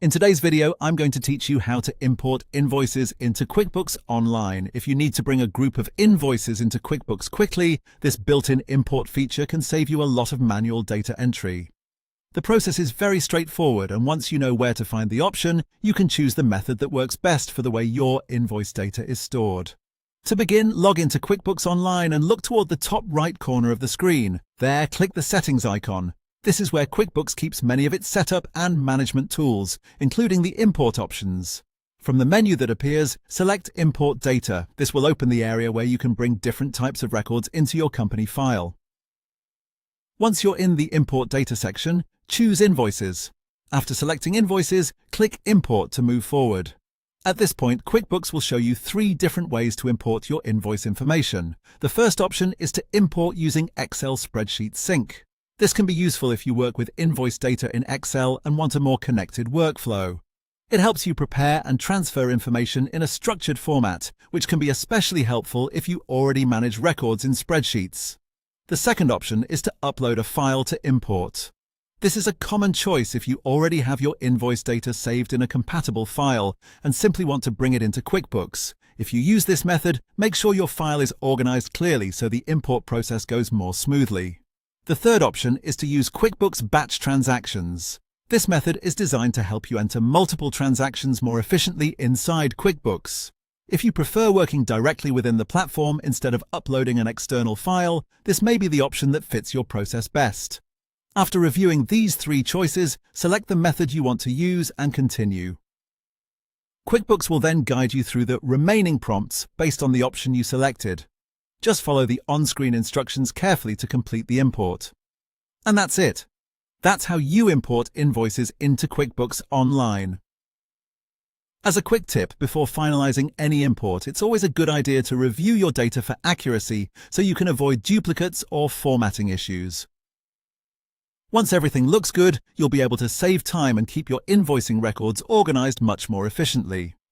In today's video, I'm going to teach you how to import invoices into QuickBooks Online. If you need to bring a group of invoices into QuickBooks quickly, this built-in import feature can save you a lot of manual data entry. The process is very straightforward, and once you know where to find the option, you can choose the method that works best for the way your invoice data is stored. To begin, log into QuickBooks Online and look toward the top right corner of the screen. There, click the Settings icon. This is where QuickBooks keeps many of its setup and management tools, including the import options. From the menu that appears, select Import Data. This will open the area where you can bring different types of records into your company file. Once you're in the Import Data section, choose Invoices. After selecting Invoices, click Import to move forward. At this point, QuickBooks will show you 3 different ways to import your invoice information. The first option is to import using Excel Spreadsheet Sync. This can be useful if you work with invoice data in Excel and want a more connected workflow. It helps you prepare and transfer information in a structured format, which can be especially helpful if you already manage records in spreadsheets. The second option is to upload a file to import. This is a common choice if you already have your invoice data saved in a compatible file and simply want to bring it into QuickBooks. If you use this method, make sure your file is organized clearly so the import process goes more smoothly. The third option is to use QuickBooks Batch Transactions. This method is designed to help you enter multiple transactions more efficiently inside QuickBooks. If you prefer working directly within the platform instead of uploading an external file, this may be the option that fits your process best. After reviewing these 3 choices, select the method you want to use and continue. QuickBooks will then guide you through the remaining prompts based on the option you selected. Just follow the on-screen instructions carefully to complete the import. And that's it. That's how you import invoices into QuickBooks Online. As a quick tip, before finalizing any import, it's always a good idea to review your data for accuracy so you can avoid duplicates or formatting issues. Once everything looks good, you'll be able to save time and keep your invoicing records organized much more efficiently.